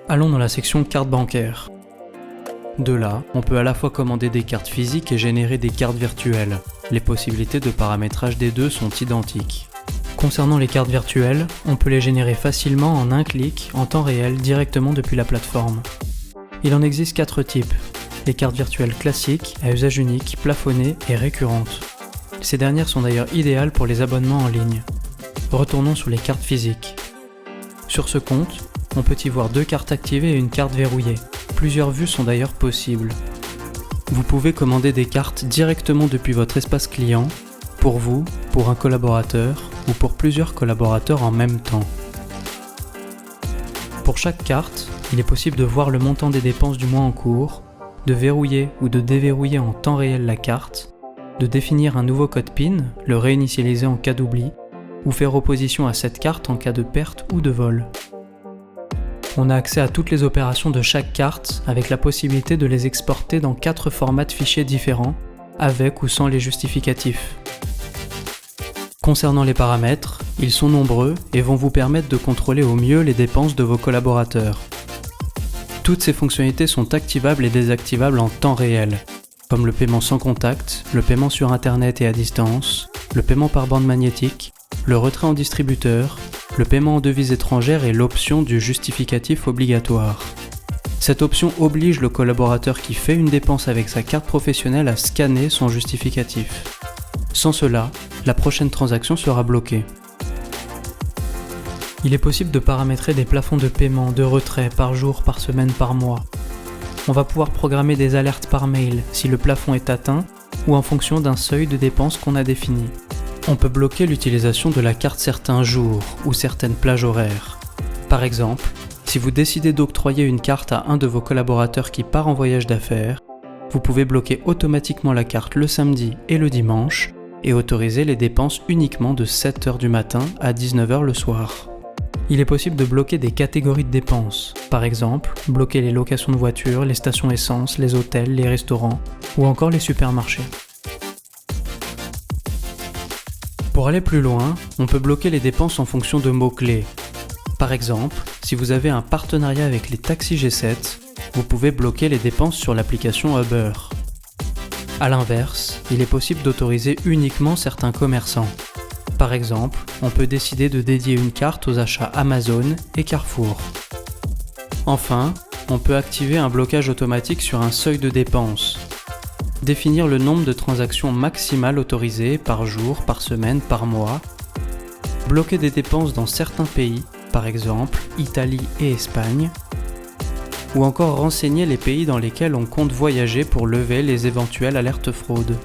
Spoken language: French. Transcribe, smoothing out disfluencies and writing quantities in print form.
Allons dans la section cartes bancaires. De là, on peut à la fois commander des cartes physiques et générer des cartes virtuelles. Les possibilités de paramétrage des deux sont identiques. Concernant les cartes virtuelles, on peut les générer facilement en un clic, en temps réel, directement depuis la plateforme. Il en existe 4 types. Les cartes virtuelles classiques, à usage unique, plafonnées et récurrentes. Ces dernières sont d'ailleurs idéales pour les abonnements en ligne. Retournons sur les cartes physiques. Sur ce compte, on peut y voir 2 cartes activées et une carte verrouillée. Plusieurs vues sont d'ailleurs possibles. Vous pouvez commander des cartes directement depuis votre espace client, pour vous, pour un collaborateur ou pour plusieurs collaborateurs en même temps. Pour chaque carte, il est possible de voir le montant des dépenses du mois en cours, de verrouiller ou de déverrouiller en temps réel la carte, de définir un nouveau code PIN, le réinitialiser en cas d'oubli, ou faire opposition à cette carte en cas de perte ou de vol. On a accès à toutes les opérations de chaque carte avec la possibilité de les exporter dans 4 formats de fichiers différents, avec ou sans les justificatifs. Concernant les paramètres, ils sont nombreux et vont vous permettre de contrôler au mieux les dépenses de vos collaborateurs. Toutes ces fonctionnalités sont activables et désactivables en temps réel, comme le paiement sans contact, le paiement sur Internet et à distance, le paiement par bande magnétique, le retrait en distributeur, le paiement en devises étrangères et l'option du justificatif obligatoire. Cette option oblige le collaborateur qui fait une dépense avec sa carte professionnelle à scanner son justificatif. Sans cela, la prochaine transaction sera bloquée. Il est possible de paramétrer des plafonds de paiement, de retrait par jour, par semaine, par mois. On va pouvoir programmer des alertes par mail si le plafond est atteint ou en fonction d'un seuil de dépenses qu'on a défini. On peut bloquer l'utilisation de la carte certains jours ou certaines plages horaires. Par exemple, si vous décidez d'octroyer une carte à un de vos collaborateurs qui part en voyage d'affaires, vous pouvez bloquer automatiquement la carte le samedi et le dimanche et autoriser les dépenses uniquement de 7h du matin à 19h le soir. Il est possible de bloquer des catégories de dépenses, par exemple, bloquer les locations de voitures, les stations essence, les hôtels, les restaurants ou encore les supermarchés. Pour aller plus loin, on peut bloquer les dépenses en fonction de mots-clés. Par exemple, si vous avez un partenariat avec les taxis G7, vous pouvez bloquer les dépenses sur l'application Uber. A l'inverse, il est possible d'autoriser uniquement certains commerçants. Par exemple, on peut décider de dédier une carte aux achats Amazon et Carrefour. Enfin, on peut activer un blocage automatique sur un seuil de dépenses. Définir le nombre de transactions maximales autorisées par jour, par semaine, par mois. Bloquer des dépenses dans certains pays, par exemple Italie et Espagne. Ou encore renseigner les pays dans lesquels on compte voyager pour lever les éventuelles alertes fraude.